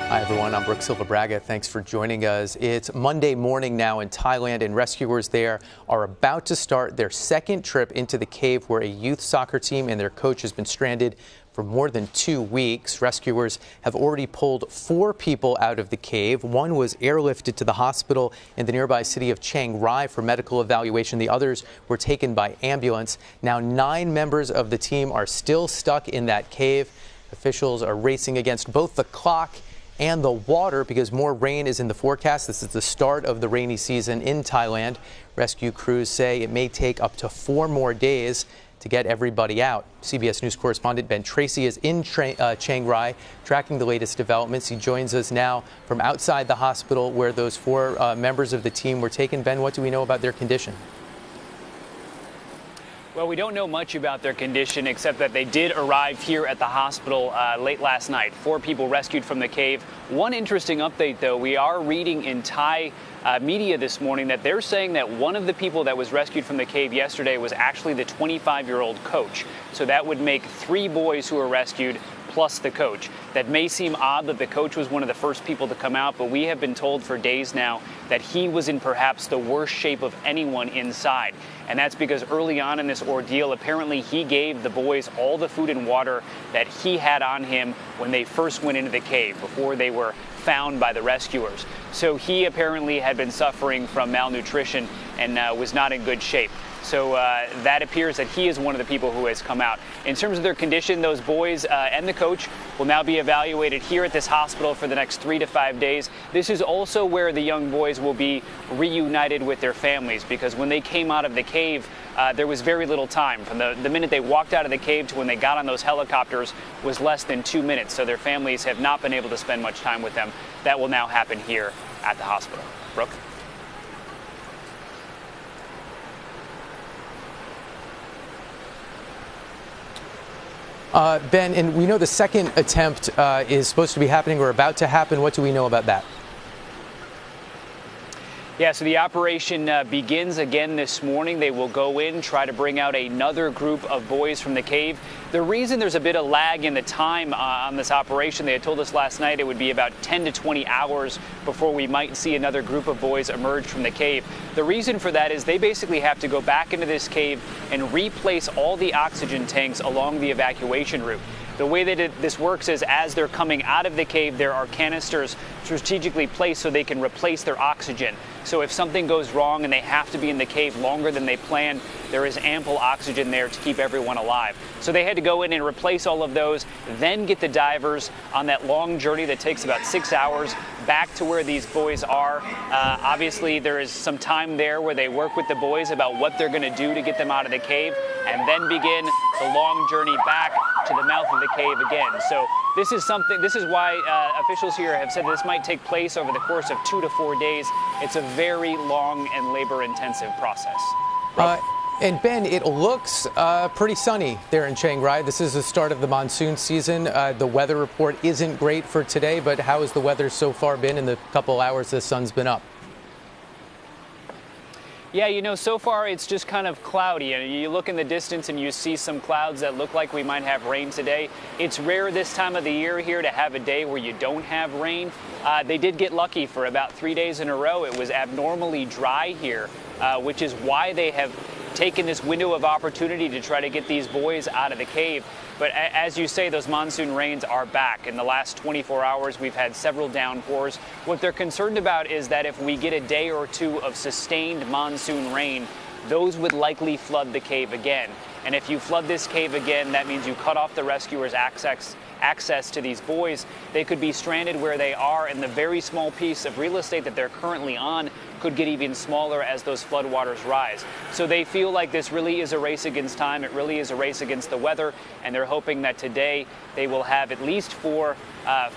Hi, everyone. I'm Brooke Silva Braga. Thanks for joining us. It's Monday morning now in Thailand, and rescuers there are about to start their second trip into the cave where a youth soccer team and their coach has been stranded for more than 2 weeks. Rescuers have already pulled 4 people out of the cave. One was airlifted to the hospital in the nearby city of Chiang Rai for medical evaluation. The others were taken by ambulance. Now 9 members of the team are still stuck in that cave. Officials are racing against both the clock and the water because more rain is in the forecast. This is the start of the rainy season in Thailand. Rescue crews say it may take up to 4 more days to get everybody out. CBS News correspondent Ben Tracy is in Chiang Rai tracking the latest developments. He joins us now from outside the hospital where those 4 members of the team were taken. Ben, what do we know about their condition? Well, we don't know much about their condition except that they did arrive here at the hospital late last night. 4 people rescued from the cave. One interesting update, though, we are reading in Thai media this morning that they're saying that one of the people that was rescued from the cave yesterday was actually the 25-year-old coach. So that would make 3 boys who were rescued plus the coach. That may seem odd that the coach was one of the first people to come out, but we have been told for days now that he was in perhaps the worst shape of anyone inside. And that's because early on in this ordeal, apparently he gave the boys all the food and water that he had on him when they first went into the cave, before they were found by the rescuers. So he apparently had been suffering from malnutrition and was not in good shape. So that appears that he is one of the people who has come out. In terms of their condition, those boys and the coach will now be evaluated here at this hospital for the next 3 to 5 days. This is also where the young boys will be reunited with their families, because when they came out of the cave, there was very little time. From the minute they walked out of the cave to when they got on those helicopters was less than 2 minutes. So their families have not been able to spend much time with them. That will now happen here at the hospital. Brooke? Ben, and we know the second attempt is supposed to be happening or about to happen. What do we know about that? Yeah, so the operation begins again this morning. They will go in, try to bring out another group of boys from the cave. The reason there's a bit of lag in the time on this operation, they had told us last night it would be about 10 to 20 hours before we might see another group of boys emerge from the cave. The reason for that is they basically have to go back into this cave and replace all the oxygen tanks along the evacuation route. The way that this works is as they're coming out of the cave, there are canisters strategically placed so they can replace their oxygen. So if something goes wrong and they have to be in the cave longer than they planned, there is ample oxygen there to keep everyone alive. So they had to go in and replace all of those, then get the divers on that long journey that takes about 6 hours back to where these boys are. Obviously, there is some time there where they work with the boys about what they're going to do to get them out of the cave, and then begin the long journey back to the mouth of the cave again. So this is why officials here have said this might take place over the course of 2 to 4 days. It's a very long and labor-intensive process. And Ben, it looks pretty sunny there in Chiang Rai. This is the start of the monsoon season. The weather report isn't great for today, but how has the weather so far been in the couple hours the sun's been up? Yeah, you know, so far it's just kind of cloudy. And you look in the distance and you see some clouds that look like we might have rain today. It's rare this time of the year here to have a day where you don't have rain. They did get lucky for about 3 days in a row. It was abnormally dry here, which is why they have taken this window of opportunity to try to get these boys out of the cave. But as you say, those monsoon rains are back. In the last 24 hours, we've had several downpours. What they're concerned about is that if we get a day or 2 of sustained monsoon rain, those would likely flood the cave again. And if you flood this cave again, that means you cut off the rescuers' access to these boys. They could be stranded where they are, and the very small piece of real estate that they're currently on could get even smaller as those floodwaters rise. So they feel like this really is a race against time. It really is a race against the weather, and they're hoping that today they will have at least four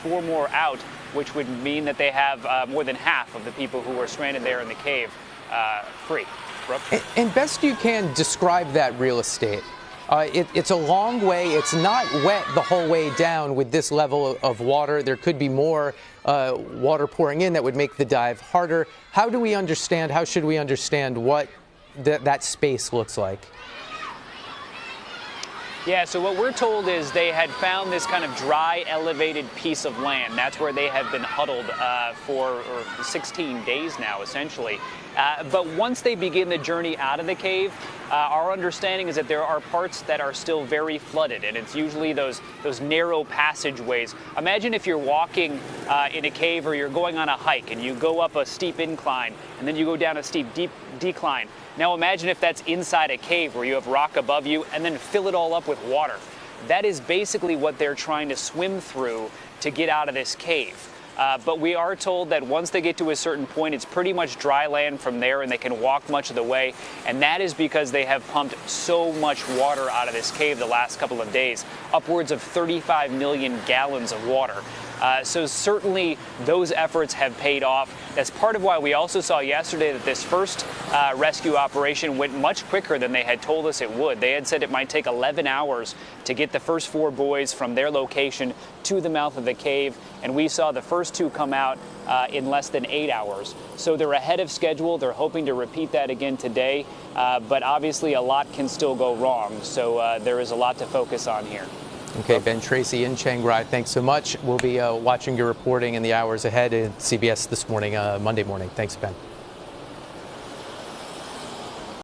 more out, which would mean that they have more than half of the people who are stranded there in the cave free. Brooke? And best you can describe that real estate. It's a long way. It's not wet the whole way down with this level of water. There could be more water pouring in that would make the dive harder. How should we understand what that space looks like? Yeah, so what we're told is they had found this kind of dry, elevated piece of land. That's where they have been huddled for 16 days now, essentially. But once they begin the journey out of the cave, our understanding is that there are parts that are still very flooded, and it's usually those narrow passageways. Imagine if you're walking in a cave or you're going on a hike and you go up a steep incline and then you go down a steep decline. Now imagine if that's inside a cave where you have rock above you and then fill it all up with water. That is basically what they're trying to swim through to get out of this cave. But we are told that once they get to a certain point, it's pretty much dry land from there and they can walk much of the way. And that is because they have pumped so much water out of this cave the last couple of days, upwards of 35 million gallons of water. So certainly those efforts have paid off. That's part of why we also saw yesterday that this first rescue operation went much quicker than they had told us it would. They had said it might take 11 hours to get the first 4 boys from their location to the mouth of the cave, and we saw the first 2 come out in less than 8 hours. So they're ahead of schedule. They're hoping to repeat that again today, but obviously a lot can still go wrong. So there is a lot to focus on here. Okay, Ben Tracy in Chiang Rai, thanks so much. We'll be watching your reporting in the hours ahead at CBS this morning, Monday morning. Thanks, Ben.